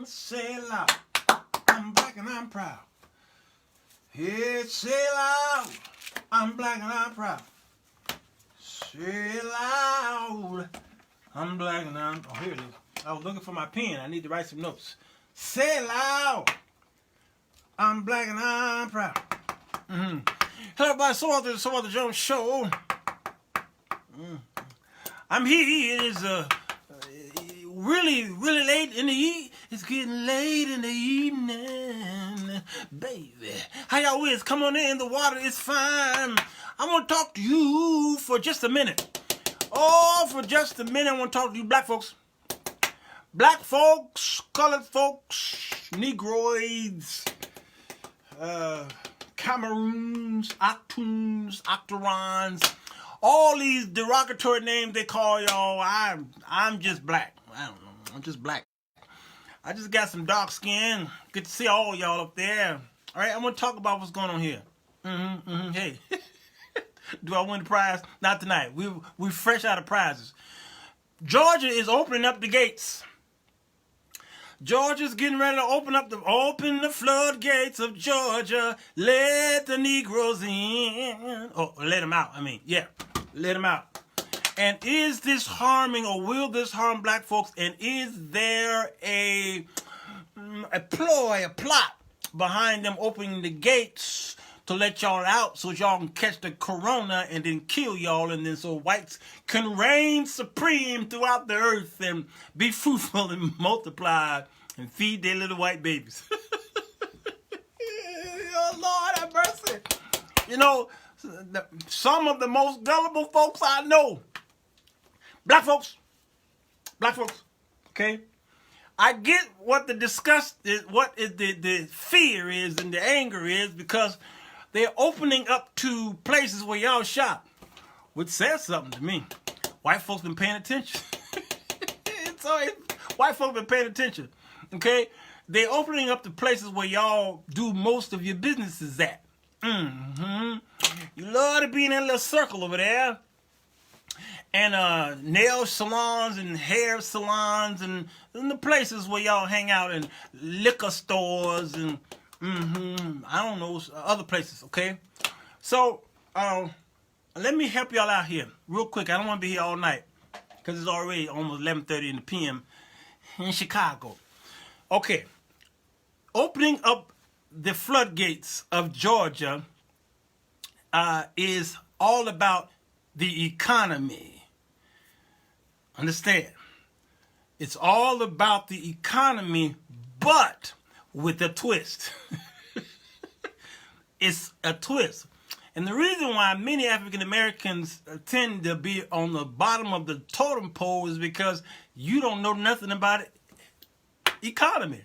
Say it loud. I'm black and I'm proud. Yeah, say it loud. I'm black and I'm proud. Say it loud. I'm black and I'm... Oh, here it is. I was looking for my pen. I need to write some notes. Say it loud. I'm black and I'm proud. Mm-hmm. Hello, everybody. Sirwalterj Jones Show. I'm here. It is really late in the evening. It's getting late in the evening, baby. How y'all is? Come on in. The water is fine. I want to talk to you for just a minute. Oh, for just a minute, I want to talk to you black folks. Black folks, colored folks, Negroids, Cameroons, Octoons, Octorons, all these derogatory names they call y'all. I'm just black. I don't know. I'm just black. I just got some dark skin. Good to see all y'all up there. All right, I'm gonna talk about what's going on here. Hey, do I win the prize? Not tonight. We fresh out of prizes. Georgia is opening up the gates. Georgia's getting ready to open the floodgates of Georgia. Let the Negroes in. Oh, let them out. Yeah, let them out. And is this harming, or will this harm black folks? And is there a plot behind them opening the gates to let y'all out so y'all can catch the corona and then kill y'all, and then so whites can reign supreme throughout the earth and be fruitful and multiply and feed their little white babies? Oh, Lord have mercy. You know, some of the most gullible folks I know, black folks, okay? I get what the disgust is, what is the fear is and the anger is, because they're opening up to places where y'all shop, which says something to me. White folks been paying attention. White folks been paying attention, okay? They're opening up to places where y'all do most of your businesses at. You love to be in that little circle over there. And nail salons and hair salons and the places where y'all hang out, and liquor stores and I don't know, other places, okay? So let me help y'all out here real quick. I don't want to be here all night because it's already almost 11:30 in the p.m. in Chicago. Okay, opening up the floodgates of Georgia is all about the economy. Understand? It's all about the economy, but with a twist. It's a twist. And the reason why many African Americans tend to be on the bottom of the totem pole is because you don't know nothing about economy.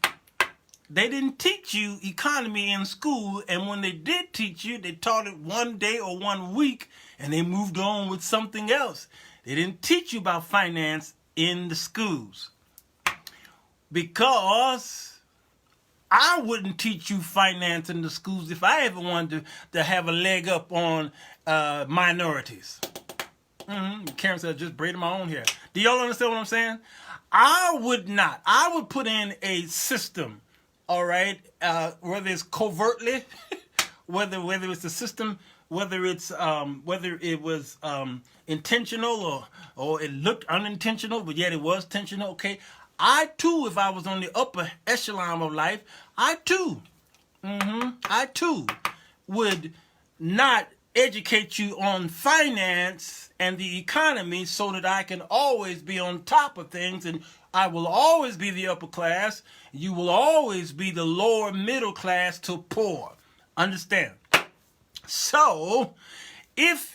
They didn't teach you economy in school, and when they did teach you, they taught it one day or 1 week, and they moved on with something else. They didn't teach you about finance in the schools, because I wouldn't teach you finance in the schools if I ever wanted to have a leg up on minorities. Karen said, just braiding my own hair. Do y'all understand what I'm saying? I would not. I would put in a system, all right, whether it's covertly, whether it's a system, whether it was intentional or it looked unintentional, but yet it was intentional, okay? I too, if I was on the upper echelon of life, I too would not educate you on finance and the economy so that I can always be on top of things, and I will always be the upper class. You will always be the lower middle class to poor. Understand? So, if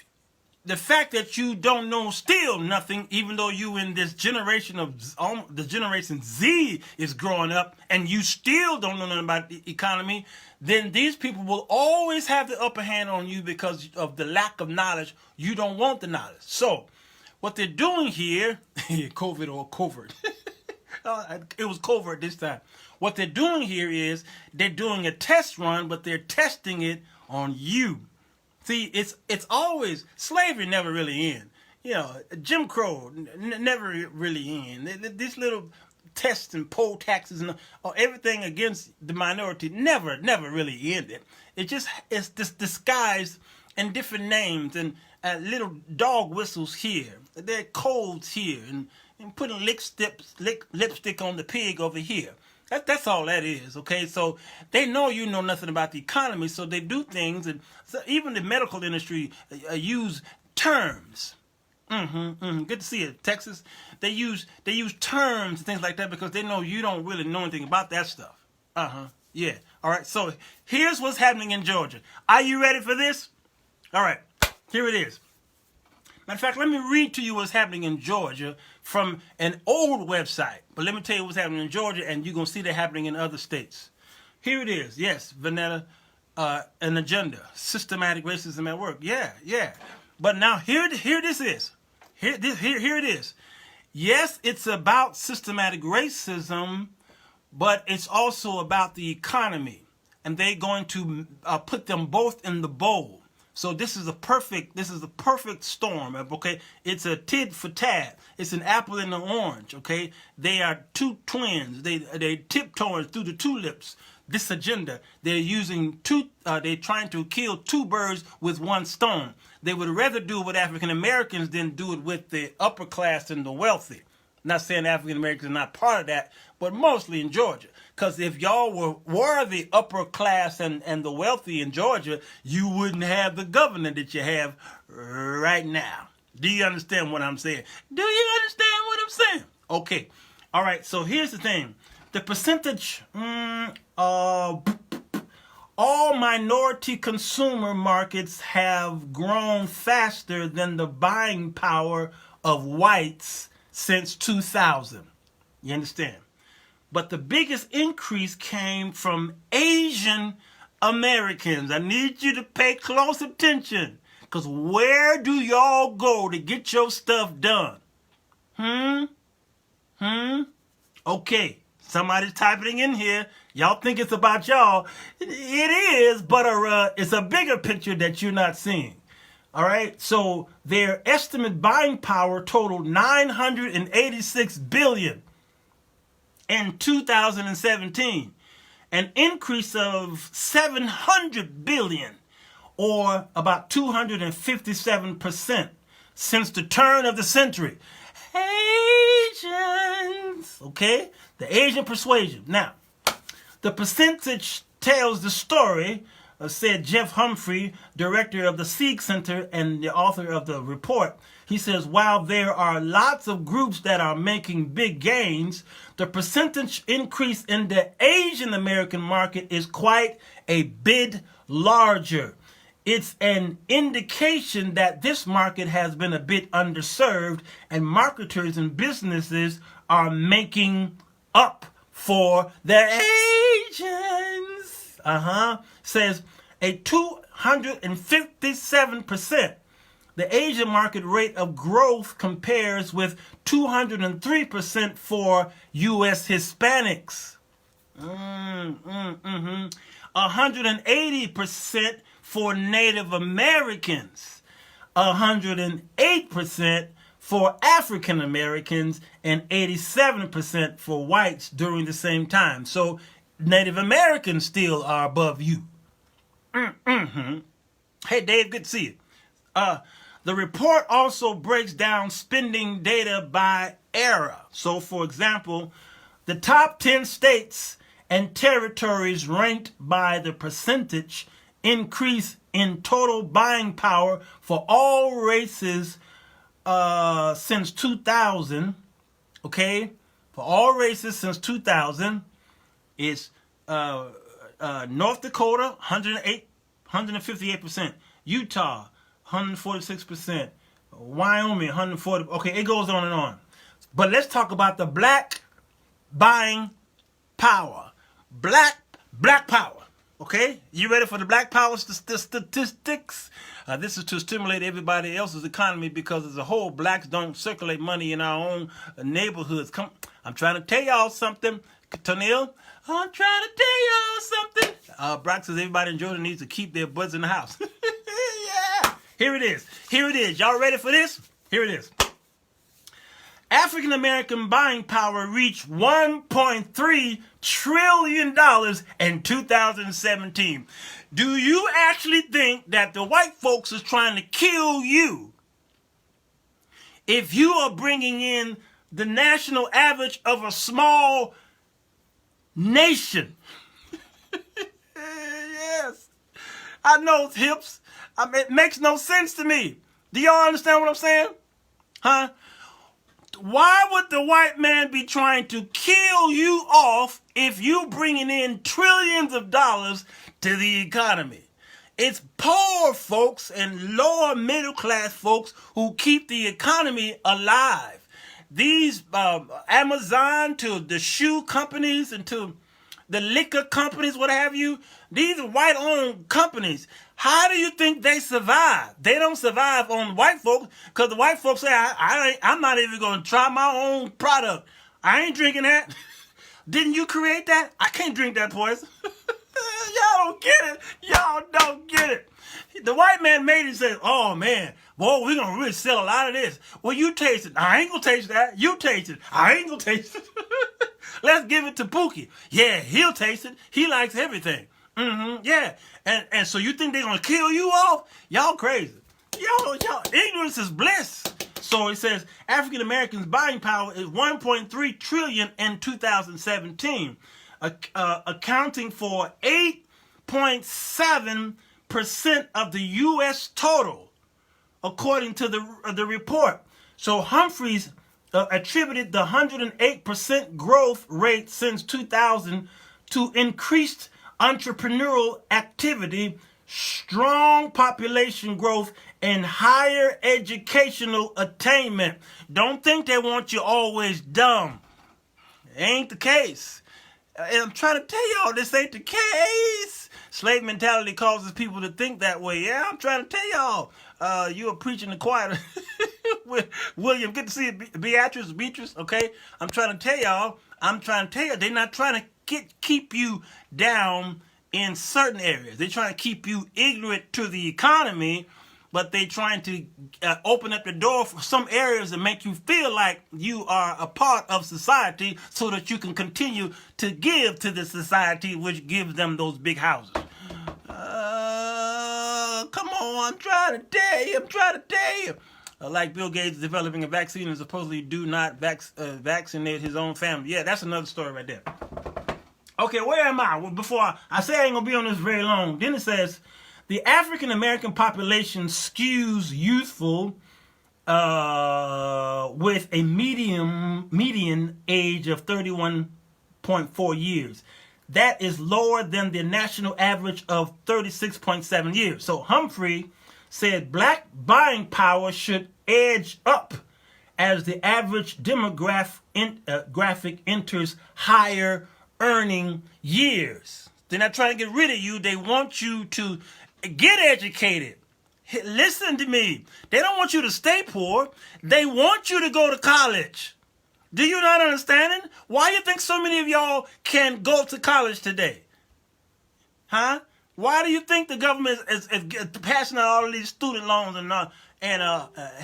the fact that you don't know still nothing, even though you in this generation of the generation Z is growing up, and you still don't know nothing about the economy, then these people will always have the upper hand on you because of the lack of knowledge. You don't want the knowledge. So, what they're doing here, COVID or covert, it was covert this time. What they're doing here is they're doing a test run, but they're testing it on you. See, it's always, slavery never really end. You know, Jim Crow never really end. This little tests and poll taxes and everything against the minority never really ended. It's just disguised in different names and little dog whistles here. There are codes here and putting lipstick on the pig over here. That's all that is, okay? So they know you know nothing about the economy, so they do things, and so even the medical industry use terms. Good to see it, Texas. They use terms and things like that because they know you don't really know anything about that stuff. Yeah. All right. So here's what's happening in Georgia. Are you ready for this? All right. Here it is. Matter of fact, let me read to you what's happening in Georgia from an old website. But let me tell you what's happening in Georgia, and you're going to see that happening in other states. Here it is. Yes, Vanetta, an agenda. Systematic racism at work. Yeah. But now here this is. Here it is. Yes, it's about systematic racism, but it's also about the economy. And they're going to put them both in the bowl. So this is a perfect storm, okay? It's a tit for tat. It's an apple and an orange, okay? They are two twins. They tiptoeing through the tulips. This agenda, they're trying to kill two birds with one stone. They would rather do it with African Americans than do it with the upper class and the wealthy. Not saying African Americans are not part of that, but mostly in Georgia. Because if y'all were the upper class and the wealthy in Georgia, you wouldn't have the governor that you have right now. Do you understand what I'm saying? Do you understand what I'm saying? Okay. All right. So here's the thing. The percentage, all minority consumer markets have grown faster than the buying power of whites since 2000. You understand? But the biggest increase came from Asian Americans. I need you to pay close attention. Because where do y'all go to get your stuff done? Okay. Somebody's typing in here. Y'all think it's about y'all. It is, but it's a bigger picture that you're not seeing. All right? So their estimate buying power totaled $986 billion. In 2017, an increase of $700 billion, or about 257% since the turn of the century. Asians, okay? The Asian persuasion. Now, the percentage tells the story, said Jeff Humphrey, director of the Sieg Center and the author of the report. He says, while there are lots of groups that are making big gains, the percentage increase in the Asian American market is quite a bit larger. It's an indication that this market has been a bit underserved, and marketers and businesses are making up for the Asians. Says a 257%. The Asian market rate of growth compares with 203% for U.S. Hispanics. 180% for Native Americans. 108% for African Americans, and 87% for whites during the same time. So Native Americans still are above you. Hey, Dave, good to see you. The report also breaks down spending data by era. So, for example, the top 10 states and territories ranked by the percentage increase in total buying power for all races since 2000. Okay? For all races since 2000 is North Dakota, 158%. Utah, 146%. Wyoming, 140%. Okay, it goes on and on. But let's talk about the black buying power. Black power. Okay? You ready for the black power statistics? This is to stimulate everybody else's economy because as a whole, blacks don't circulate money in our own neighborhoods. I'm trying to tell y'all something. Tanil, I'm trying to tell y'all something. Brock says everybody in Georgia needs to keep their butts in the house. Yeah. Here it is. Y'all ready for this? Here it is. African American buying power reached $1.3 trillion in 2017. Do you actually think that the white folks is trying to kill you if you are bringing in the national average of a small nation? Yes. I know it's hips. It makes no sense to me. Do y'all understand what I'm saying? Huh? Why would the white man be trying to kill you off if you bringing in trillions of dollars to the economy? It's poor folks and lower middle class folks who keep the economy alive. These Amazon to the shoe companies and to the liquor companies, what have you, these are white-owned companies. How do you think they survive? They don't survive on white folks because the white folks say, I'm not even going to try my own product. I ain't drinking that. Didn't you create that? I can't drink that poison. Y'all don't get it. Y'all don't get it. The white man made it and said, oh, man, boy, we're going to really sell a lot of this. Well, you taste it. I ain't going to taste that. You taste it. I ain't going to taste it. Let's give it to Pookie. Yeah, he'll taste it. He likes everything. Yeah. And so you think they're going to kill you off? Y'all crazy. Y'all, ignorance is bliss. So it says African Americans' buying power is $1.3 trillion in 2017, accounting for 8.7% of the U.S. total, according to the report. So Humphreys attributed the 108% growth rate since 2000 to increased entrepreneurial activity, strong population growth, and higher educational attainment. Don't think they want you always dumb. Ain't the case. And I'm trying to tell y'all this ain't the case. Slave mentality causes people to think that way. Yeah, I'm trying to tell y'all. You are preaching the choir with William. Good to see you, Beatrice, okay? I'm trying to tell y'all, they're not trying to keep you down in certain areas. They're trying to keep you ignorant to the economy, but they're trying to open up the door for some areas and make you feel like you are a part of society so that you can continue to give to the society which gives them those big houses. Come on, I'm trying to tell you. Like Bill Gates developing a vaccine and supposedly do not vaccinate his own family. Yeah, that's another story right there. Okay, where am I? Well, before I say I ain't going to be on this very long. Then it says, the African American population skews youthful with a median age of 31.4 years. That is lower than the national average of 36.7 years. So Humphrey said black buying power should edge up as the average demographic enters higher earning years. They're not trying to get rid of you. They want you to get educated. Listen to me. They don't want you to stay poor. They want you to go to college. Do you not understand it? Why do you think so many of y'all can go to college today? Huh? Why do you think the government is passing out all of these student loans and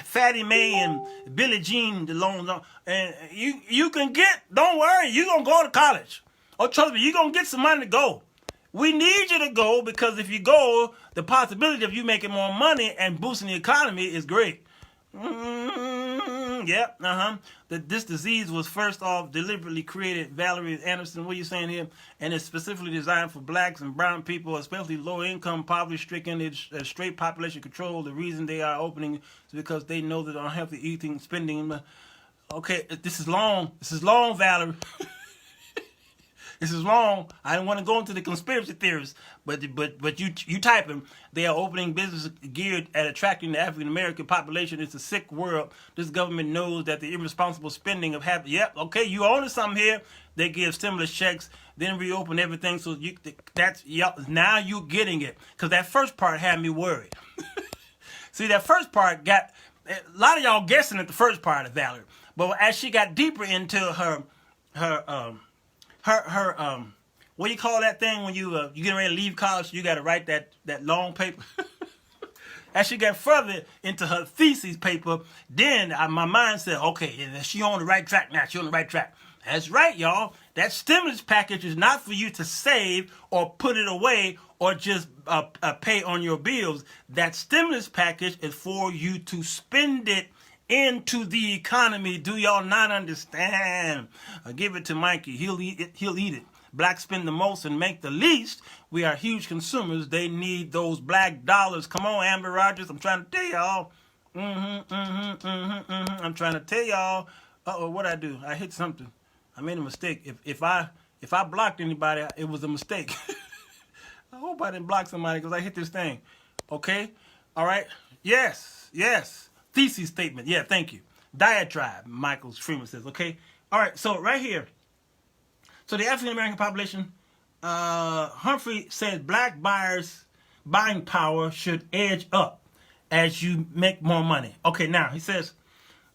Fatty Mae and Billie Jean the loans? And you can get, don't worry, you're going to go to college. Oh, trust me, you're going to get some money to go. We need you to go because if you go, the possibility of you making more money and boosting the economy is great. This disease was first off deliberately created, Valerie Anderson, what are you saying here? And it's specifically designed for blacks and brown people, especially low income, poverty stricken. It's straight population control. The reason they are opening is because they know that unhealthy eating, spending. Okay, this is long, Valerie. This is long. I don't want to go into the conspiracy theories, but you type them. They are opening business geared at attracting the African American population. It's a sick world. This government knows that the irresponsible spending of you own something here. They give stimulus checks, then reopen everything. So now you're getting it. Because that first part had me worried. See, that first part got a lot of y'all guessing at the first part of Valerie, but as she got deeper into her what do you call that thing when you getting ready to leave college? You got to write that long paper. as she got further into her thesis paper, then my mind said, okay, she on the right track now. She on the right track. That's right, y'all. That stimulus package is not for you to save or put it away or just pay on your bills. That stimulus package is for you to spend it into the economy. Do y'all not understand? Give it to Mikey. He'll eat it. He'll eat it. Blacks spend the most and make the least. We are huge consumers. They need those black dollars. Come on, Amber Rogers. I'm trying to tell y'all. I'm trying to tell y'all. Uh-oh, what'd I do? I hit something. I made a mistake. If I blocked anybody, it was a mistake. I hope I didn't block somebody because I hit this thing. Okay? All right? Yes. Thesis statement. Yeah, thank you. Diatribe, Michael Freeman says. Okay? All right, so right here. So the African-American population, Humphrey says black buyers' buying power should edge up as you make more money. Okay, now he says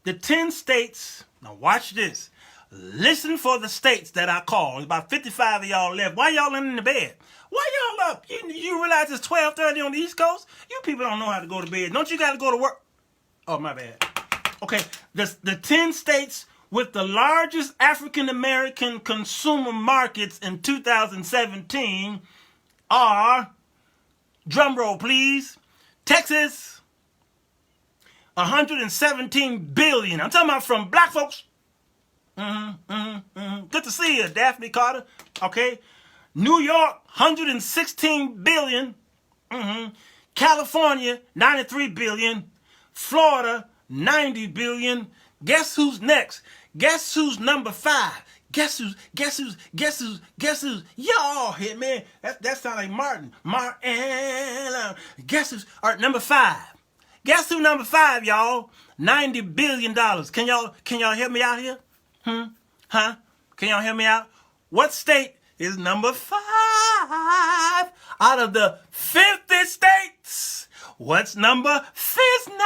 the 10 states, now watch this. Listen for the states that I call. There's about 55 of y'all left. Why y'all in the bed? Why y'all up? You realize it's 12:30 on the East Coast? You people don't know how to go to bed. Don't you got to go to work? Oh, my bad. Okay, the 10 states with the largest African-American consumer markets in 2017 are, drum roll please, Texas, 117 billion. I'm talking about from black folks. Good to see you, Daphne Carter. Okay. New York, 116 billion. California, 93 billion. Florida, 90 billion. Guess who's next? Guess who's number 5? Guess who's? Y'all hit, man. That sounds like Martin. Guess who's? All right, number 5. Guess who number 5, y'all? $90 billion. Can y'all help me out here? Can y'all hear me out? What state is number 5 out of the 50 states? What's number 59?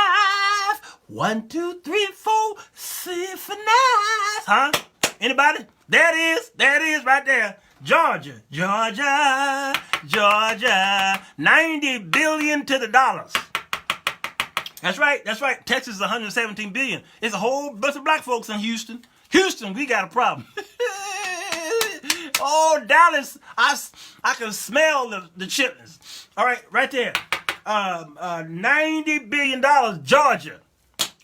1, 2, 3, 4, 5. Anybody? There it is right there. Georgia. 90 billion to the dollars. That's right. Texas is 117 billion. It's a whole bunch of black folks in Houston. Houston, we got a problem. Oh, Dallas, I can smell the chitlins. All right, right there. $90 billion, Georgia.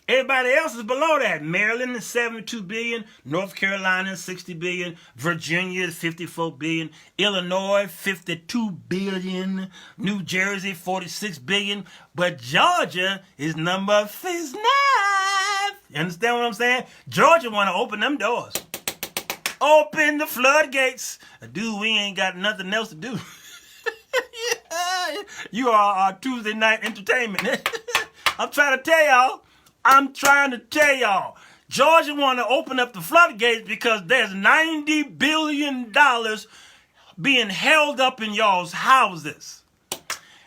Everybody else is below that. Maryland is 72 billion. North Carolina is 60 billion. Virginia is 54 billion. Illinois, 52 billion. New Jersey, 46 billion. But Georgia is number 59. You understand what I'm saying? Georgia want to open them doors. Open the floodgates. Dude, we ain't got nothing else to do. Yeah. You are our Tuesday night entertainment. I'm trying to tell y'all. Georgia want to open up the floodgates because there's $90 billion being held up in y'all's houses.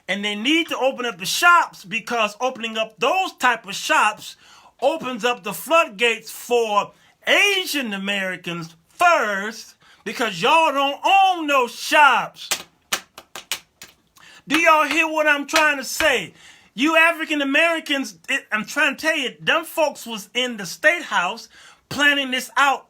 And they need to open up the shops because opening up those type of shops opens up the floodgates for Asian Americans first because y'all don't own those shops. Do y'all hear what I'm trying to say? You African Americans, I'm trying to tell you, them folks was in the State House planning this out,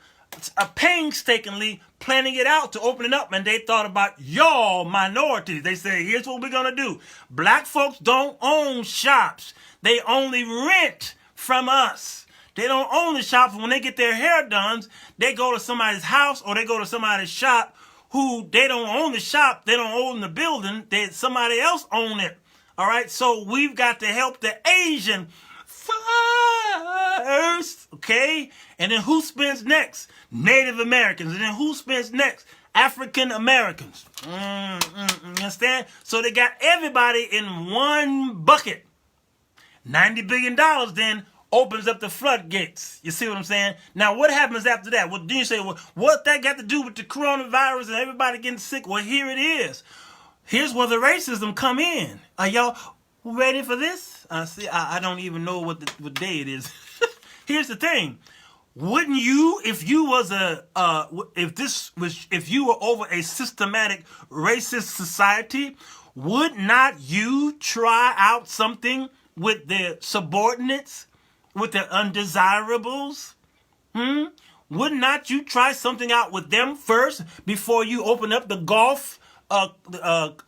painstakingly planning it out to open it up, and they thought about y'all minorities. They say, here's what we're going to do. Black folks don't own shops. They only rent from us. They don't own the shops. When they get their hair done, they go to somebody's house or they go to somebody's shop who they don't own the shop. They don't own the building. Somebody else own it. All right, so we've got to help the Asian first, okay? And then who spends next? Native Americans. And then who spends next? African Americans. Understand? So they got everybody in one bucket. $90 billion then opens up the floodgates. You see what I'm saying? Now, what happens after that? Well, then you say, well, what that got to do with the coronavirus and everybody getting sick? Well, here it is. Here's where the racism come in. Are y'all ready for this? I don't even know what day it is. Here's the thing. Wouldn't you, if you were over a systematic racist society, would not you try out something with the subordinates, with the undesirables? Would not you try something out with them first before you open up the golf, what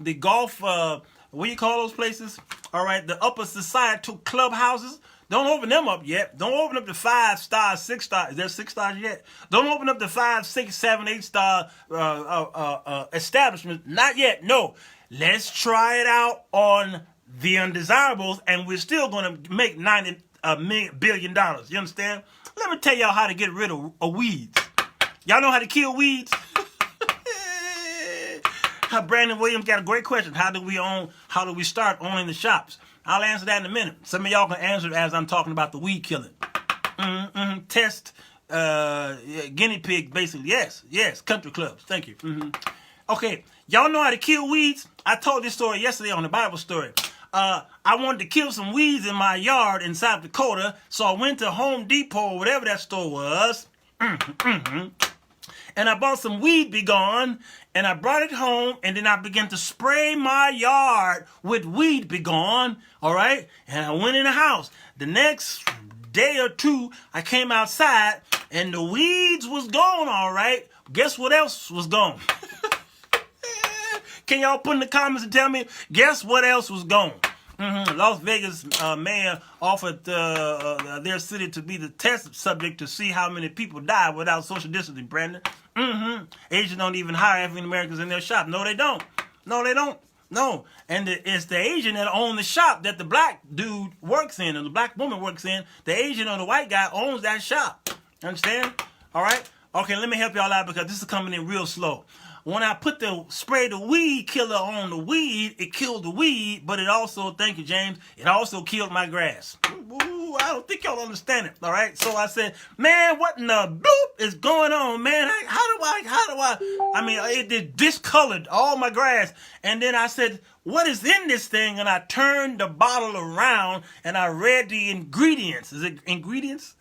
do you call those places? All right, the upper societal clubhouses. Don't open them up yet. Don't open up the 5-star, 6-star. Is there 6 stars yet? Don't open up the 5, 6, 7, 8-star establishments. Not yet. No. Let's try it out on the undesirables, and we're still going to make $90 billion. You understand? Let me tell y'all how to get rid of weeds. Y'all know how to kill weeds? Brandon Williams got a great question. How do we start owning the shops? I'll answer that in a minute. Some of y'all can answer it as I'm talking about the weed killing. Test guinea pig, basically. Yes, country clubs. Thank you. Okay, y'all know how to kill weeds? I told this story yesterday on the Bible story. I wanted to kill some weeds in my yard in South Dakota, so I went to Home Depot or whatever that store was. And I bought some Weed Be Gone, and I brought it home, and then I began to spray my yard with Weed Be Gone, all right? And I went in the house. The next day or two, I came outside, and the weeds was gone, all right? Guess what else was gone? Can y'all put in the comments and tell me, guess what else was gone? Las Vegas mayor offered their city to be the test subject to see how many people die without social distancing, Brandon. Asians don't even hire African Americans in their shop. No, they don't. No. And it's the Asian that owns the shop that the black dude works in, or the black woman works in. The Asian or the white guy owns that shop. Understand? All right? Okay, let me help y'all out because this is coming in real slow. When I spray the weed killer on the weed, it killed the weed, but it also, thank you, James, it also killed my grass. Ooh, I don't think y'all understand it, all right? So I said, man, what in the bloop is going on, man? I mean, it discolored all my grass. And then I said, what is in this thing? And I turned the bottle around and I read the ingredients. Is it ingredients?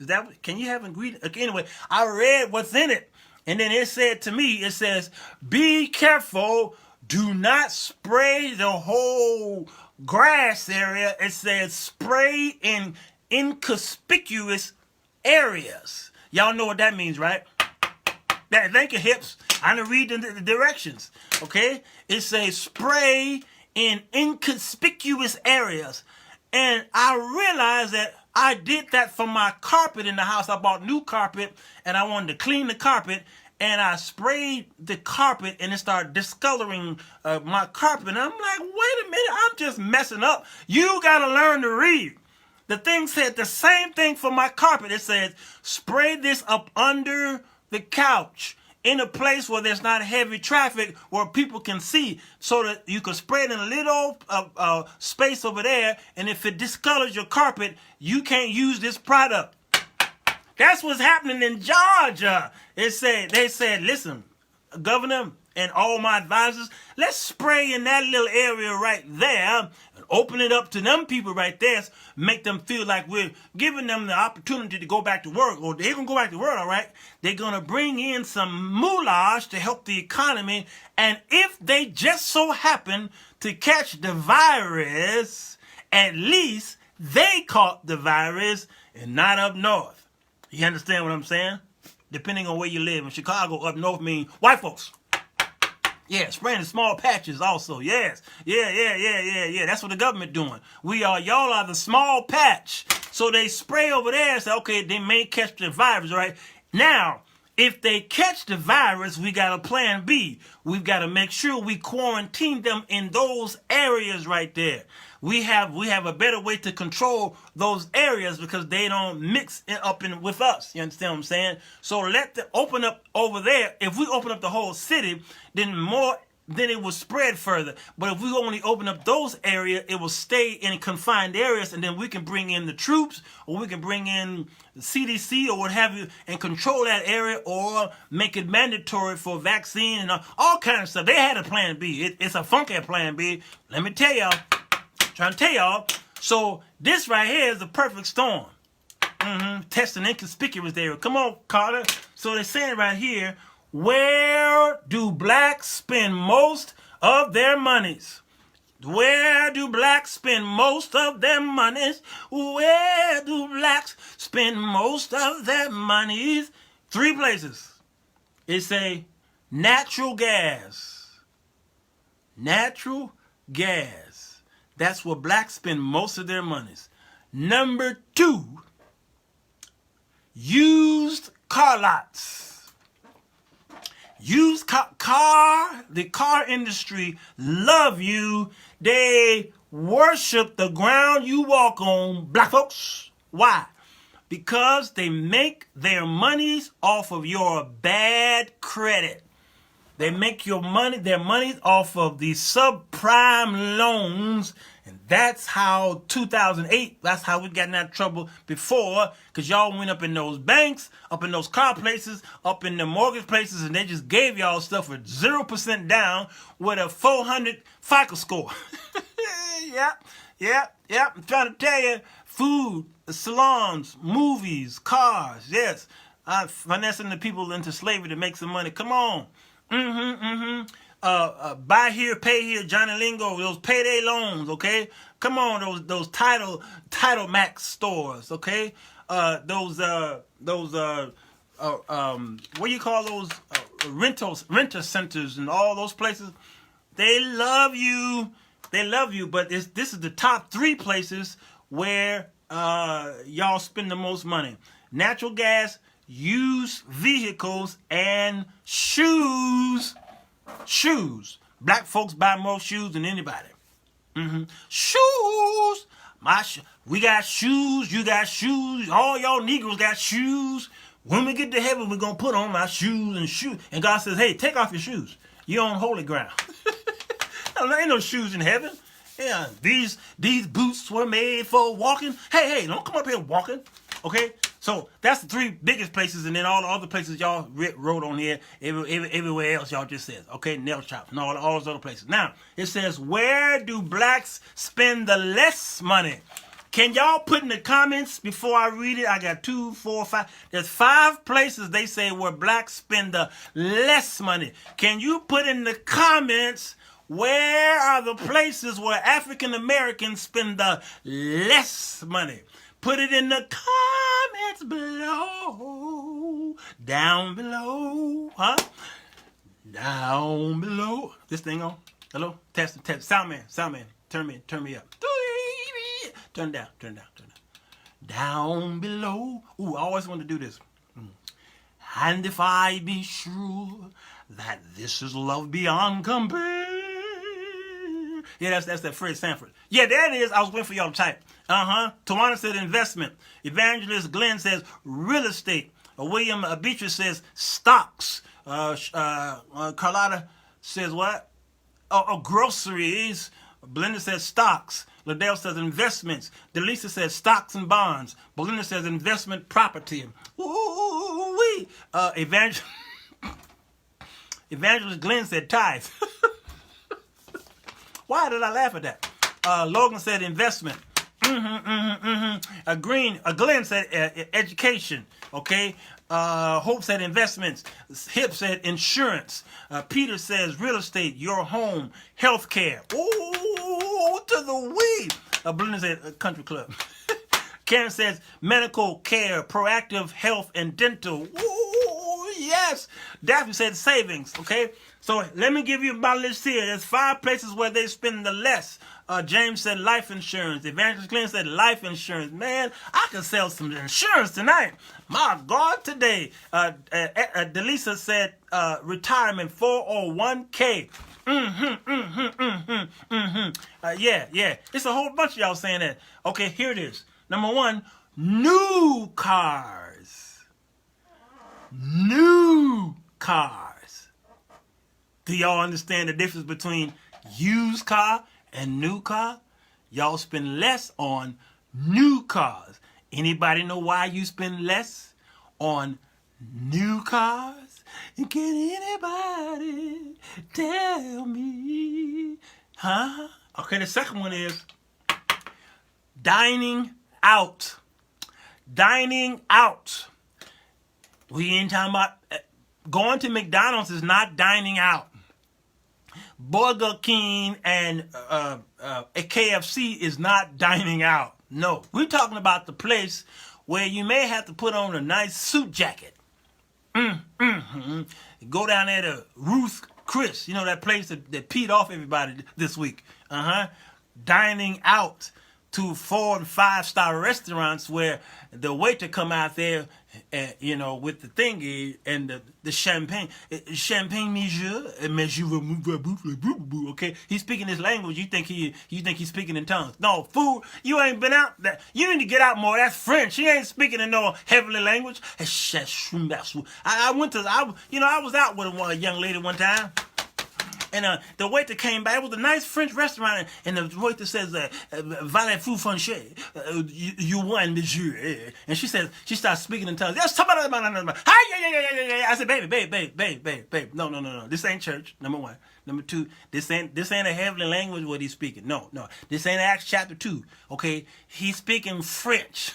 Can you have ingredients? Okay, anyway, I read what's in it. And then it said to me, it says, be careful, do not spray the whole grass area. It says spray in inconspicuous areas. Y'all know what that means, right? Thank you, hips. I'm going to read the directions, okay? It says spray in inconspicuous areas. And I realized that I did that for my carpet in the house. I bought new carpet, and I wanted to clean the carpet, and I sprayed the carpet, and it started discoloring my carpet. And I'm like, wait a minute, I'm just messing up. You got to learn to read. The thing said the same thing for my carpet. It says, spray this up under the couch in a place where there's not heavy traffic, where people can see, so that you can spray it in a little space over there, and if it discolors your carpet, you can't use this product. That's what's happening in Georgia. They said, listen, Governor and all my advisors, let's spray in that little area right there and open it up to them people right there, make them feel like we're giving them the opportunity to go back to work, or they're going to go back to work, all right? They're going to bring in some moulage to help the economy, and if they just so happen to catch the virus, at least they caught the virus and not up north. You understand what I'm saying? Depending on where you live. In Chicago, up north means white folks. Yeah, spraying in small patches also. Yes. Yeah. That's what the government doing. Y'all are the small patch. So they spray over there and say, okay, they may catch the virus, right? Now, if they catch the virus, we got a plan B. We've got to make sure we quarantine them in those areas right there. We have a better way to control those areas because they don't mix up with us. You understand what I'm saying? So let them open up over there. If we open up the whole city, then it will spread further. But if we only open up those areas, it will stay in confined areas, and then we can bring in the troops, or we can bring in the CDC or what have you, and control that area, or make it mandatory for vaccine and all kinds of stuff. They had a plan B. It's a funky plan B. Let me tell y'all. Trying to tell y'all. So this right here is the perfect storm. Testing inconspicuous area. Come on, Carter. So they're saying right here, where do blacks spend most of their monies? Where do blacks spend most of their monies? Where do blacks spend most of their monies? 3 places. It's a natural gas. Natural gas. That's where blacks spend most of their monies. Number 2, used car lots. Used the car industry love you. They worship the ground you walk on, black folks. Why? Because they make their monies off of your bad credit. They make their money off of the subprime loans. And that's how 2008, that's how we got in that trouble before, because y'all went up in those banks, up in those car places, up in the mortgage places, and they just gave y'all stuff with 0% down with a 400 FICO score. Yep. I'm trying to tell you, food, salons, movies, cars, yes. Finessing the people into slavery to make some money. Come on. Buy here, pay here, Johnny Lingo, those payday loans, okay? Come on, those title max stores, okay? What do you call those renter centers and all those places? They love you, but this is the top 3 places where y'all spend the most money. Natural gas, used vehicles, and shoes. Black folks buy more shoes than anybody. Shoes. We got shoes. You got shoes. All y'all Negroes got shoes. When we get to heaven, we're going to put on my shoes and shoes. And God says, hey, take off your shoes. You're on holy ground. There ain't no shoes in heaven. Yeah, these boots were made for walking. Hey, don't come up here walking. Okay? So that's the 3 biggest places, and then all the other places y'all wrote on here, everywhere else y'all just says, okay, nail shop, and all those other places. Now, it says, where do blacks spend the less money? Can y'all put in the comments before I read it? I got 2, 4, 5. There's 5 places they say where blacks spend the less money. Can you put in the comments, where are the places where African Americans spend the less money? Put it in the comments below. Down below. Huh? Down below. This thing on? Hello? Test. Soundman. Turn me up. Turn down. Down below. Ooh, I always wanted to do this. And if I be sure that this is love beyond compare. Yeah, that's that Fred Sanford. Yeah, there it is. I was waiting for y'all to type. Tawana said investment. Evangelist Glenn says real estate. William Beatrice says stocks. Carlotta says what? Groceries. Belinda says stocks. Liddell says investments. Delisa says stocks and bonds. Belinda says investment property. Ooh-wee. Evangelist Glenn said tithe. Why did I laugh at that? Logan said investment. Glenn said education. Okay. Hope said investments. Hip said insurance. Peter says real estate, your home, healthcare. Ooh, to the wee. Belinda said country club. Karen says medical care, proactive health, and dental. Ooh, yes. Daphne said savings. Okay. So let me give you my list here. There's 5 places where they spend the less. James said life insurance. Evangelist Glenn said life insurance. Man, I could sell some insurance tonight. My God, today. Delisa said retirement 401k. Yeah. It's a whole bunch of y'all saying that. Okay, here it is. Number 1, new cars. New cars. Do y'all understand the difference between used car and new car? Y'all spend less on new cars. Anybody know why you spend less on new cars? Can anybody tell me? Huh? Okay, the second one is dining out. Dining out. We ain't talking about going to McDonald's is not dining out. Burger King and a KFC is not dining out. No, we're talking about the place where you may have to put on a nice suit jacket. Go down there to Ruth Chris, you know, that place that peed off everybody this week. Dining out to 4- and 5-star restaurants where the waiter come out there, you know, with the thingy and the champagne, monsieur, okay, he's speaking this language. You think he's speaking in tongues? No, fool, you ain't been out there. You need to get out more. That's French. He ain't speaking in no heavenly language. I was out with a young lady one time. And the waiter came back. It was a nice French restaurant, and the waiter says, "Valez-vous français? You won, monsieur." And she starts speaking in tongues. Yes, I said, baby. No. This ain't church. Number one. Number two, this ain't a heavenly language what he's speaking. No. This ain't Acts chapter 2. Okay, he's speaking French.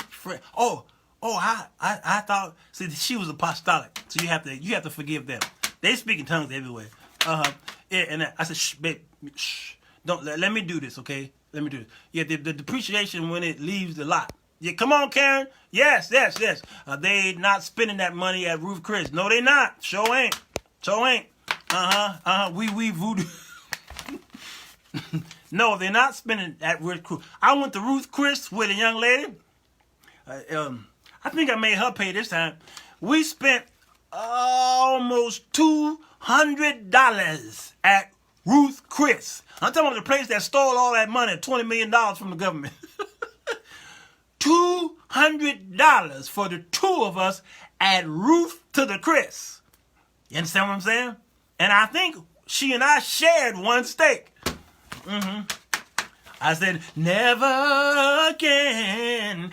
French. I thought. See, she was apostolic, so you have to forgive them. They speak in tongues everywhere. Yeah, and I said, shh, babe, shh. Don't let me do this, okay? Let me do this. Yeah, the depreciation when it leaves the lot. Yeah, come on, Karen. Yes. They not spending that money at Ruth Chris. No, they not. Sure ain't. We voodoo. No, they're not spending at Ruth Chris. I went to Ruth Chris with a young lady. I think I made her pay this time. We spent almost $200 at Ruth Chris. I'm talking about the place that stole all that money, $20 million from the government. $200 for the two of us at Ruth to the Chris. You understand what I'm saying? And I think she and I shared one steak. I said, never again.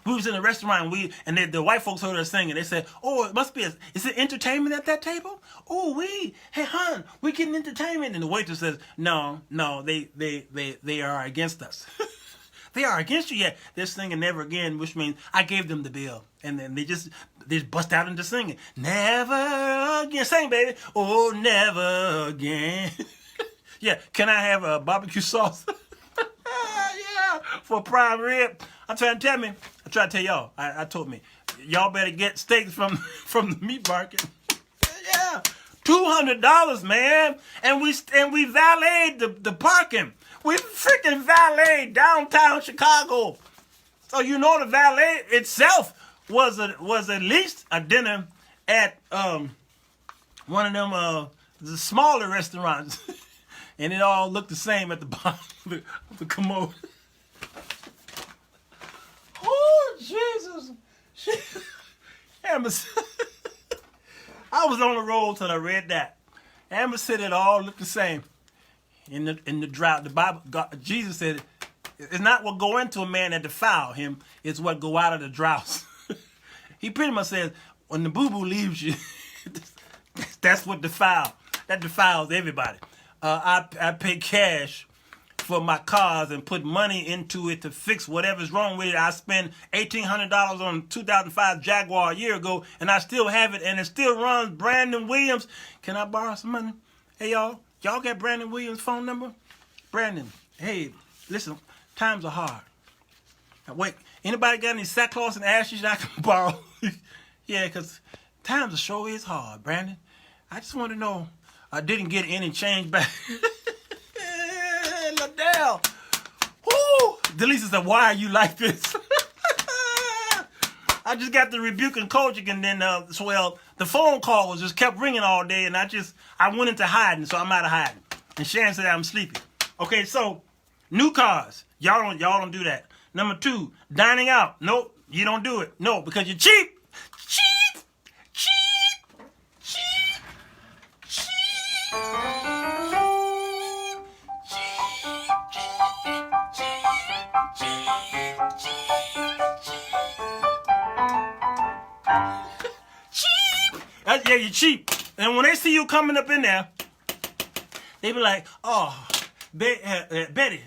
We was in a restaurant and the white folks heard us singing. They said, oh, it must be, is it entertainment at that table? Oh, hey, hon, we getting entertainment. And the waitress says, no, they are against us. They are against you. Yeah, they're singing never again, which means I gave them the bill. And then they just bust out into singing. Never again. Sing, baby. Oh, never again. Yeah, can I have a barbecue sauce? Yeah, for prime rib. I'm trying to tell y'all. I told me, y'all better get steaks from the meat market. Yeah, $200, man, and we valeted the parking. We freaking valeted downtown Chicago. So you know the valet itself was at least a dinner at one of them the smaller restaurants. And it all looked the same at the bottom of the commode. Oh, Jesus. Amber, I was on the road till I read that. Amber said it all looked the same. In the drought, the Bible, Jesus said, it's not what go into a man that defile him, it's what go out of the droughts. He pretty much says, when the boo-boo leaves you, that's what that defiles everybody. I pay cash for my cars and put money into it to fix whatever's wrong with it. I spent $1,800 on 2005 Jaguar a year ago, and I still have it, and it still runs. Brandon Williams. Can I borrow some money? Hey, y'all got Brandon Williams' phone number? Brandon, hey, listen, times are hard. Now, wait, anybody got any sackcloth and ashes that I can borrow? Yeah, because times are sure is hard, Brandon. I just want to know. I didn't get any change back. Liddell. Woo! Delisa said, why are you like this? I just got the rebuke and coaching, and then, the phone call was just kept ringing all day, and I went into hiding, so I'm out of hiding. And Sharon said I'm sleepy. Okay, so, new cars. Y'all don't do that. Number 2, dining out. Nope, you don't do it. No, because you're cheap. Yeah, you're cheap. And when they see you coming up in there, they be like, oh, Betty,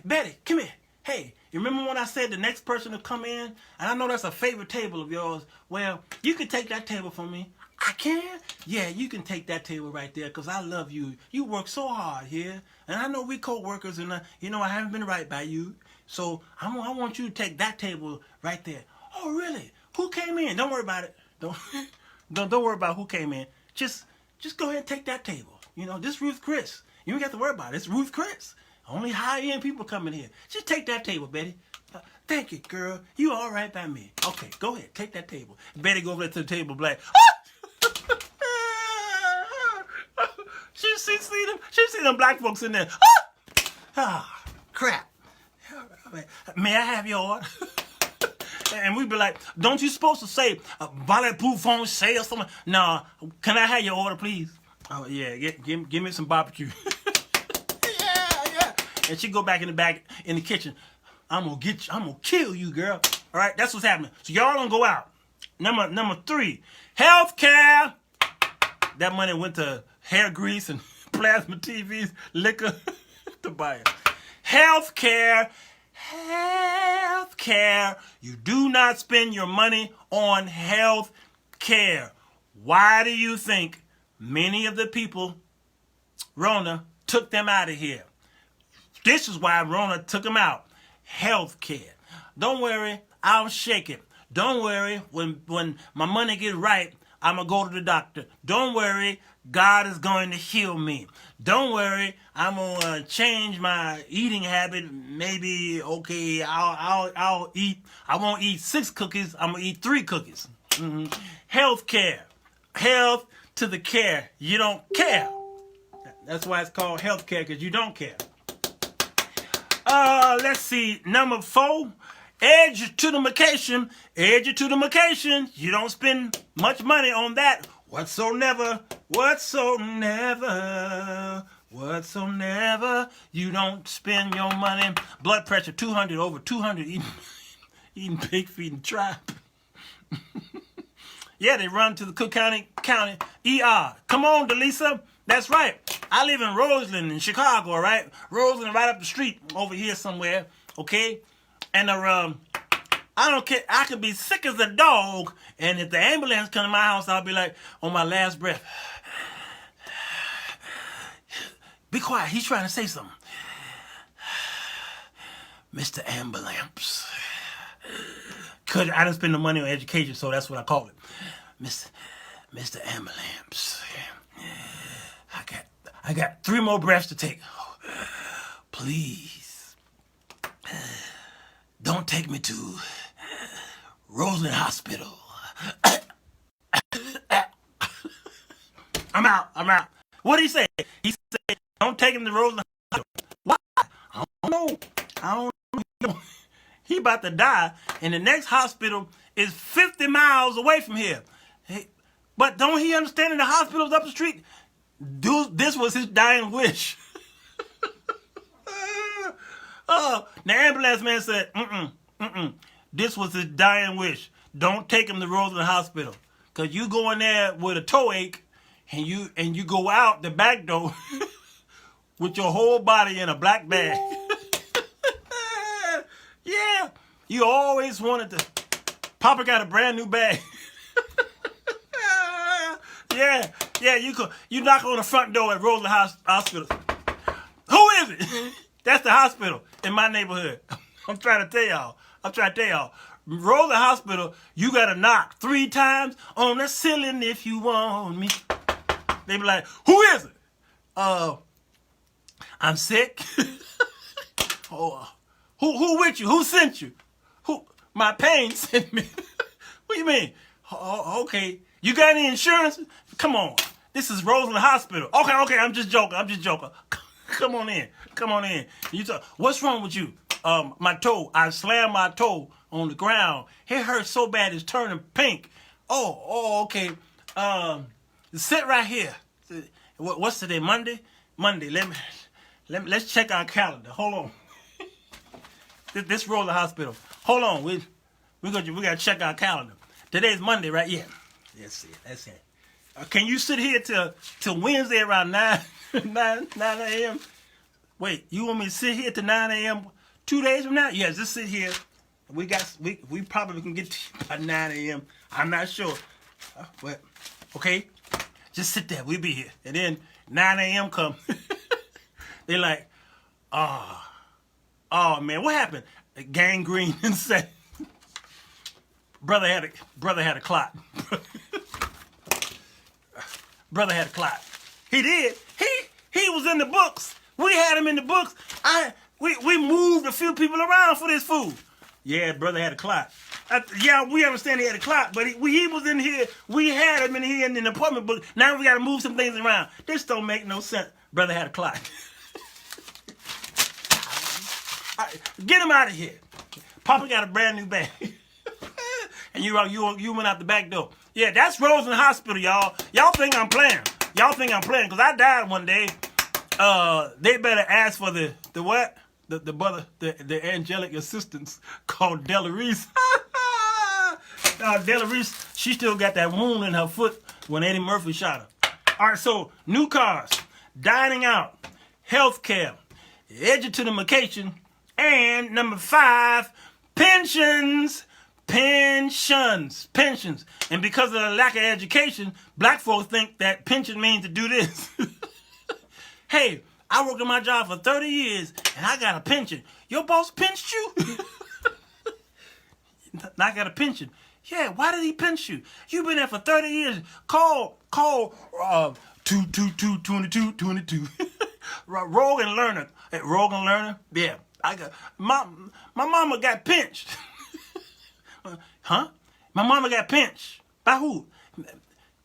come here. Hey, you remember when I said the next person to come in? And I know that's a favorite table of yours. Well, you can take that table from me. I can? Yeah, you can take that table right there because I love you. You work so hard here. And I know we co-workers and, I haven't been right by you. So I want you to take that table right there. Oh, really? Who came in? Don't worry about it. Don't worry about who came in. Just go ahead and take that table. This Ruth Chris. You don't have to worry about it. It's Ruth Chris. Only high-end people coming here. Just take that table, Betty. Thank you, girl. You all right by me. Okay, go ahead. Take that table. Betty go over there to the table black. She see them black folks in there. Crap. May I have your order? And we'd be like, don't you supposed to say voulez-vous foncer or something? No, can I have your order, please? Oh, yeah, give me some barbecue. Yeah. And she go back in the kitchen. I'm gonna kill you, girl. All right, that's what's happening. So y'all don't go out. Number 3, healthcare. That money went to hair grease and plasma TVs, liquor to buy it. Healthcare. You do not spend your money on health care. Why do you think many of the people, Rona, took them out of here? This is why Rona took them out. Health care. Don't worry, I'll shake it. Don't worry, when my money gets right, I'm going to go to the doctor. Don't worry, God is going to heal me. Don't worry, I'm going to change my eating habit. Maybe, okay, I'll eat. I won't eat 6 cookies. I'm going to eat 3 cookies. Health care. Health to the care. You don't care. That's why it's called health care, because you don't care. Let's see. Number 4. Education. You don't spend much money on that. Whatsoever. You don't spend your money. Blood pressure 200 over 200. Eating pig feet and tripe. Yeah, they run to the Cook County ER. Come on, Delisa. That's right. I live in Roseland in Chicago, right? Roseland right up the street over here somewhere, okay? And I don't care. I could be sick as a dog, and if the ambulance come to my house, I'll be like, on my last breath, be quiet. He's trying to say something. Mr. Ambulance. Cause I didn't spend the money on education, so that's what I call it. Mr. Ambulance. I got 3 more breaths to take. Please. Don't take me to Roseland Hospital. I'm out. What did he say? He said, don't take him to Roseland Hospital. Why? I don't know. He about to die, and the next hospital is 50 miles away from here. But don't he understand that the hospital's up the street? This was his dying wish. The ambulance man said, this was his dying wish. Don't take him to Roseland Hospital. Because you go in there with a toe ache, and you go out the back door with your whole body in a black bag. Yeah. You always wanted to. Papa got a brand new bag. Yeah, you knock on the front door at Roseland Hospital. Who is it? That's the hospital in my neighborhood. I'm trying to tell y'all. Roseland Hospital, you got to knock 3 times on the ceiling if you want me. They be like, who is it? I'm sick. Who with you? Who sent you? My pain sent me. What do you mean? Okay. You got any insurance? Come on. This is Roseland Hospital. Okay. I'm just joking. Come on in. You talk. What's wrong with you? My toe. I slammed my toe on the ground. It hurts so bad it's turning pink. Oh, okay. Sit right here. What's today? Monday. Let's check our calendar. Hold on. This Roseland Hospital. Hold on. We gotta check our calendar. Today's Monday, right? Yeah. That's it. Can you sit here till Wednesday around 9 a.m.? Wait, you want me to sit here till 9 a.m. 2 days from now? Yes, just sit here. We probably can get to you by 9 a.m. I'm not sure. But Okay? Just sit there. We'll be here. And then 9 a.m. come. They like, oh man, what happened? Gangrene and say, brother had a clot. Brother had a clot. He did. He was in the books. We had him in the books. We moved a few people around for this food. Yeah, brother had a clot. Yeah, we understand he had a clot, but he was in here. We had him in here in the appointment book. Now we got to move some things around. This don't make no sense. Brother had a clot. Get him out of here. Papa got a brand new bag. And you went out the back door. Yeah, that's Roseland Hospital, y'all. Y'all think I'm playing. Because I died one day. They better ask for the what? The angelic assistance called Della Reese. Della Reese, she still got that wound in her foot when Eddie Murphy shot her. All right, so new cars, dining out, health care, education, and number 5, pensions. Pensions. And because of the lack of education, black folks think that pension means to do this. Hey, I worked at my job for 30 years and I got a pension. Your boss pinched you? I got a pension. Yeah, why did he pinch you? You've been there for 30 years. Call 222-22. Rogue and Learner. Hey, Rogue and Learner? Yeah. I got my mama got pinched. Huh? My mama got pinched. By who?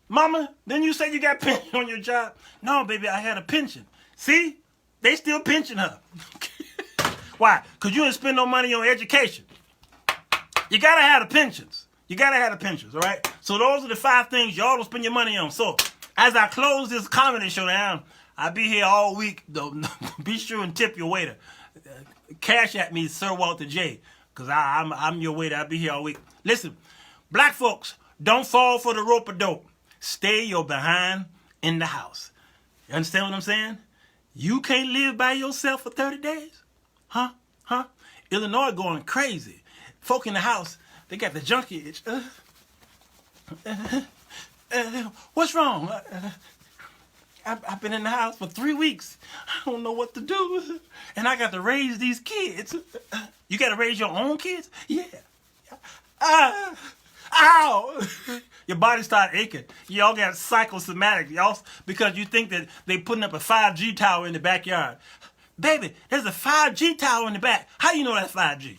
Mama, didn't you say you got pinched on your job? No, baby, I had a pension. See? They still pinching her. Why? Because you didn't spend no money on education. You gotta have the pensions. All right? So those are the 5 things y'all don't spend your money on. So as I close this comedy show down, I'll be here all week. Be sure and tip your waiter. CashApp me, Sirwalterj, because I'm your waiter. I'll be here all week. Listen, black folks, don't fall for the rope-a-dope. Stay your behind in the house. You understand what I'm saying? You can't live by yourself for 30 days? Huh? Illinois going crazy. Folk in the house, they got the junkie itch. What's wrong? I've been in the house for 3 weeks. I don't know what to do. And I got to raise these kids. You got to raise your own kids? Yeah. Ow! Your body start aching. Y'all got psychosomatic, y'all, because you think that they putting up a 5G tower in the backyard. Baby, there's a 5G tower in the back. How you know that's 5G?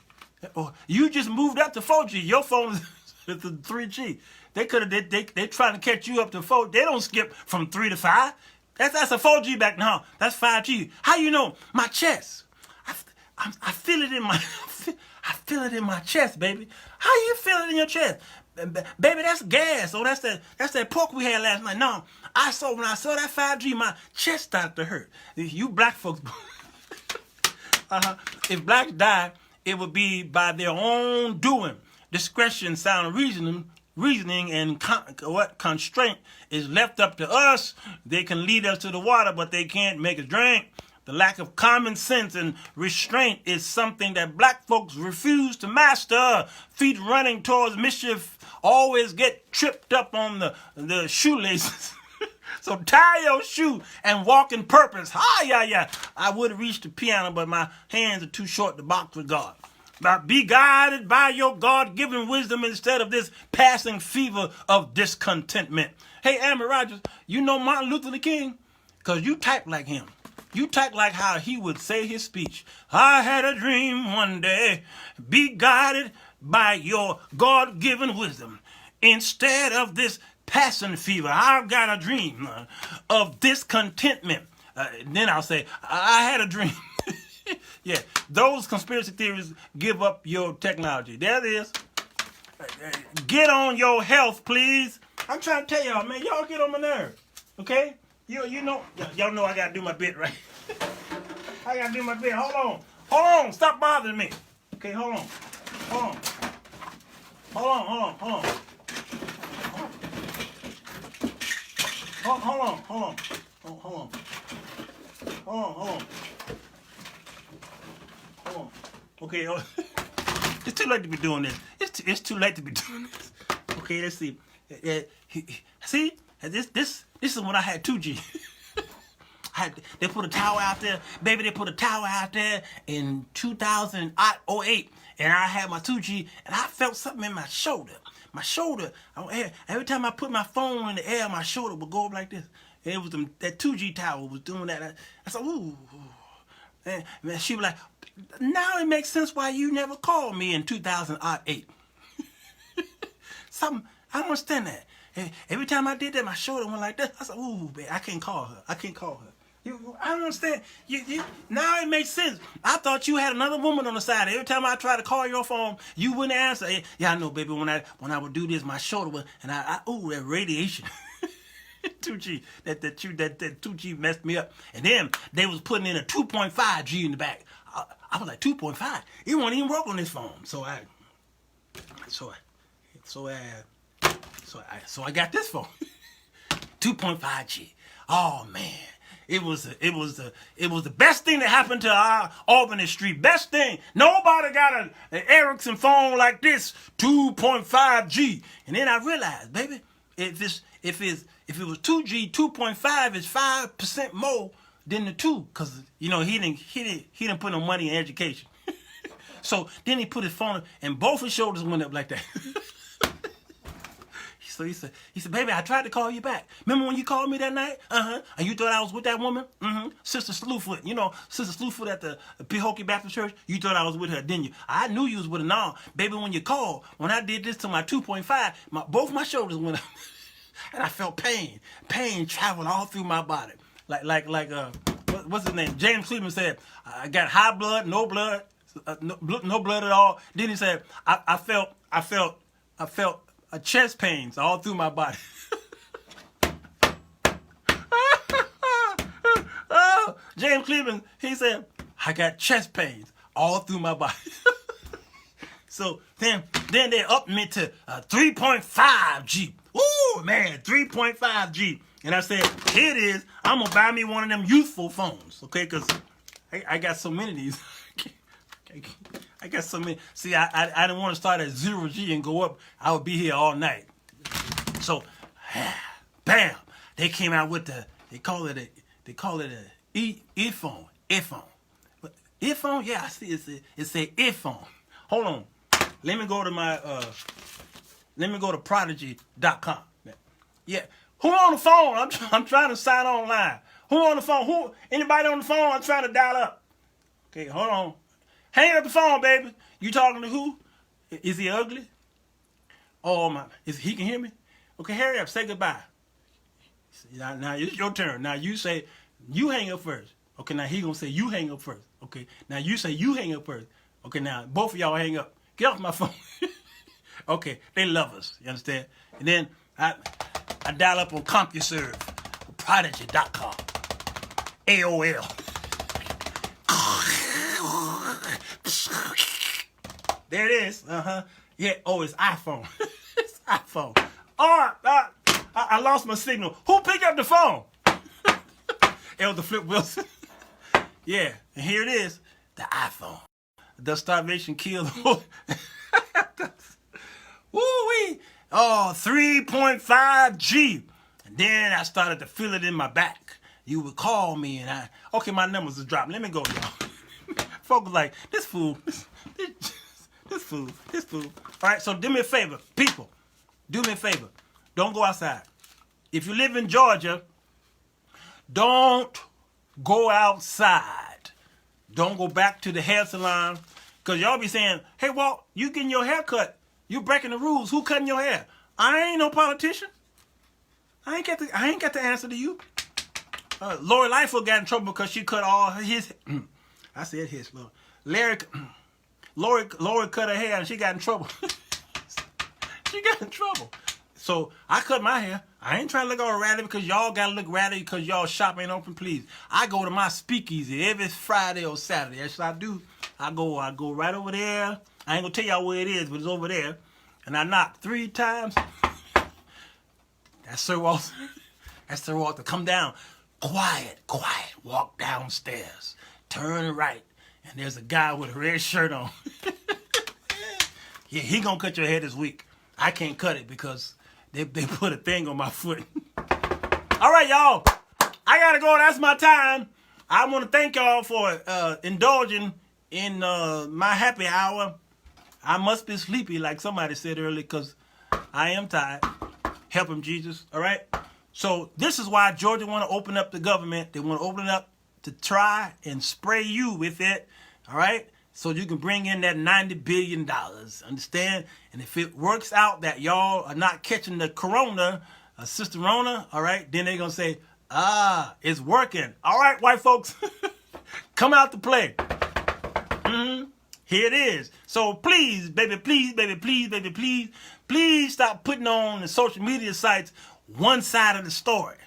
Or you just moved up to 4G. Your phone is to 3G. They trying to catch you up to 4. They don't skip from 3 to 5. That's a 4G back now. That's 5G. How you know? My chest. I feel it in my I feel it in my chest, baby. How you feel it in your chest? Baby, that's gas. Oh, that's that pork we had last night. No, when I saw that 5G, my chest started to hurt. You black folks, if blacks die, it would be by their own doing. Discretion, sound reasoning, and constraint is left up to us. They can lead us to the water, but they can't make us drink. The lack of common sense and restraint is something that black folks refuse to master. Feet running towards mischief always get tripped up on the shoelaces. So tie your shoe and walk in purpose. Yeah. I would have reached the piano, but my hands are too short to box with God. Now be guided by your God-given wisdom instead of this passing fever of discontentment. Hey, Amber Rogers, you know Martin Luther King? Because you type like him. You type like how he would say his speech. I had a dream one day. Be guided by your God-given wisdom. Instead of this passing fever, I've got a dream of discontentment. Then I'll say, I had a dream. Yeah, those conspiracy theories give up your technology. There it is. Get on your health, please. I'm trying to tell y'all, man, y'all get on my nerves. Okay? You know, y'all know I gotta do my bit, right? I gotta do my bit. Hold on. Stop bothering me. Okay, hold on. Okay, it's too late to be doing this. It's too late to be doing this. Okay, let's see. See? This is when I had 2G. They put a tower out there, baby. They put a tower out there in 2008, and I had my 2G, and I felt something in my shoulder. My shoulder. Every time I put my phone in the air, my shoulder would go up like this. And it was that 2G tower was doing that. I said, ooh. And she was like, now it makes sense why you never called me in 2008. Something I don't understand that. Every time I did that, my shoulder went like this. I said, ooh, babe, I can't call her. I can't call her. I don't understand. Now it makes sense. I thought you had another woman on the side. Every time I tried to call your phone, you wouldn't answer. Yeah, I know, baby. When I would do this, my shoulder would, and ooh, that radiation. 2G, that 2G messed me up. And then they was putting in a 2.5G in the back. I was like, 2.5? It won't even work on this phone. So I got this phone. 2.5G. Oh man. It was the best thing that happened to our Albany Street. Best thing. Nobody got an Ericsson phone like this. 2.5G. And then I realized, baby, if it was 2G, 2.5 is 5% more than the 2, because he didn't put no money in education. So then he put his phone up, and both his shoulders went up like that. So he said, baby, I tried to call you back. Remember when you called me that night? And you thought I was with that woman? Sister Slewfoot. Sister Slewfoot at the Pahokee Baptist Church. You thought I was with her, didn't you? I knew you was with her. No, baby, when you called, when I did this to my 2.5, both my shoulders went up. And I felt pain. Pain traveled all through my body. What's his name? James Cleveland said, I got high blood, no blood, no blood at all. Then he said, I felt a chest pains all through my body. James Cleveland, he said, I got chest pains all through my body. So then they upped me to 3.5G. Ooh, man, 3.5G. And I said, here it is. I'm going to buy me one of them youthful phones, okay? Because I got so many of these. I got so many. See, I didn't want to start at 0G and go up. I would be here all night. So, bam, they came out with they call it a earphone. But earphone, yeah, I see it's a earphone. Hold on. Let me go to Prodigy.com. Yeah. Who on the phone? I'm trying to sign online. Who on the phone? Anybody on the phone? I'm trying to dial up. Okay, hold on. Hang up the phone, baby. You talking to who? Is he ugly? Oh my! He can hear me? Okay, hurry up. Say goodbye. Now it's your turn. Now you say you hang up first. Okay, now he gonna say you hang up first. Okay, now you say you hang up first. Okay, now both of y'all hang up. Get off my phone. Okay, they love us. You understand? And then I dial up on CompuServe, Prodigy.com, AOL. There it is. Yeah. Oh, it's iPhone. It's iPhone. Oh, I lost my signal. Who picked up the phone? Elder Flip Wilson. Yeah. And here it is. The iPhone. Does starvation kill the whole? Woo-wee. Oh, 3.5G. And then I started to feel it in my back. You would call me and okay, my numbers is dropping. Let me go, y'all. Folks like, this fool. This fool. All right, so do me a favor, people. Do me a favor. Don't go outside. If you live in Georgia, don't go outside. Don't go back to the hair salon. Because y'all be saying, hey, Walt, you getting your hair cut. You breaking the rules. Who cutting your hair? I ain't no politician. I ain't got the answer to you. Lori Lightfoot got in trouble because she cut all his... I said his, Lord. Lori cut her hair and she got in trouble. She got in trouble. So I cut my hair. I ain't trying to look all ratty because y'all got to look ratty because y'all shop ain't open, please. I go to my speakeasy every Friday or Saturday. That's what I do. I go right over there. I ain't going to tell y'all where it is, but it's over there. And I knock 3 times. That's Sirwalterj. That's Sirwalterj. Come down. Quiet. Walk downstairs. Turn right. And there's a guy with a red shirt on. Yeah, he gonna cut your hair this week. I can't cut it because they put a thing on my foot. All right, y'all. I gotta go. That's my time. I want to thank y'all for indulging in my happy hour. I must be sleepy, like somebody said earlier, because I am tired. Help him, Jesus. All right? So this is why Georgia want to open up the government. They want to open it up to try and spray you with it. All right? So you can bring in that $90 billion. Understand? And if it works out that y'all are not catching the corona, Sister Rona, all right, then they're going to say, it's working. All right, white folks, come out to play. Here it is. So please, baby, please, baby, please, baby, please, please stop putting on the social media sites one side of the story.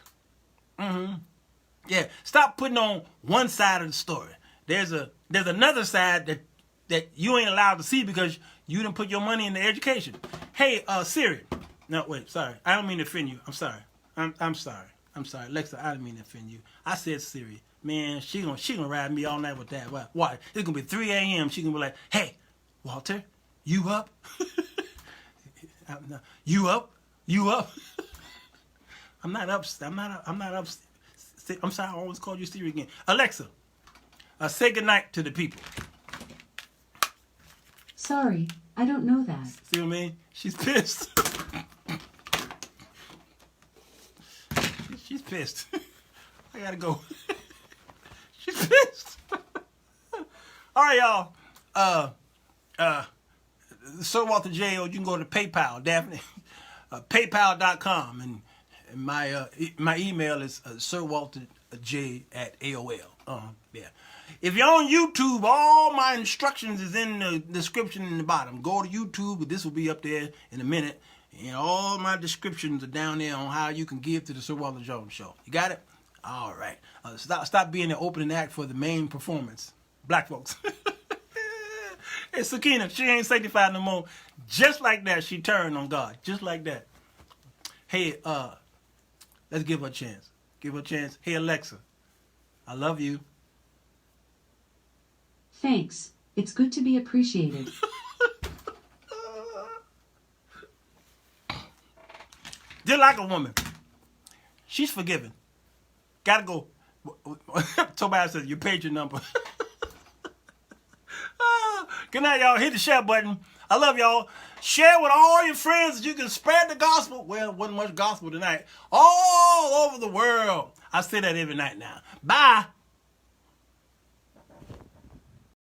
Yeah, stop putting on one side of the story. There's another side that you ain't allowed to see because you didn't put your money into education. Hey, Siri. No, wait, sorry. I don't mean to offend you. I'm sorry. I'm sorry. I'm sorry. Alexa, I didn't mean to offend you. I said Siri. Man, she gonna ride me all night with that. Why? It's gonna be 3 a.m. She gonna be like, hey, Walter, you up? You up? You up? I'm not up. I'm not up. I'm sorry. I always call you Siri again. Alexa, say goodnight to the people. Sorry, I don't know that. See what I mean? She's pissed. She's pissed. I gotta go. She's pissed. All right, y'all. Sirwalterj, you can go to PayPal, Daphne. PayPal.com, and my email is sirwalterj@AOL. Yeah. If you're on YouTube, all my instructions is in the description in the bottom. Go to YouTube, this will be up there in a minute. And all my descriptions are down there on how you can give to the Sirwalterj Show. You got it? All right. Stop being the opening act for the main performance. Black folks. Hey, Sakina, she ain't sanctified no more. Just like that, she turned on God. Just like that. Hey, let's give her a chance. Give her a chance. Hey, Alexa, I love you. Thanks. It's good to be appreciated. Just like a woman. She's forgiven. Gotta go. Tobias says, you paid your number. Good night, y'all. Hit the share button. I love y'all. Share with all your friends that you can spread the gospel. Well, wasn't much gospel tonight. All over the world. I say that every night now. Bye.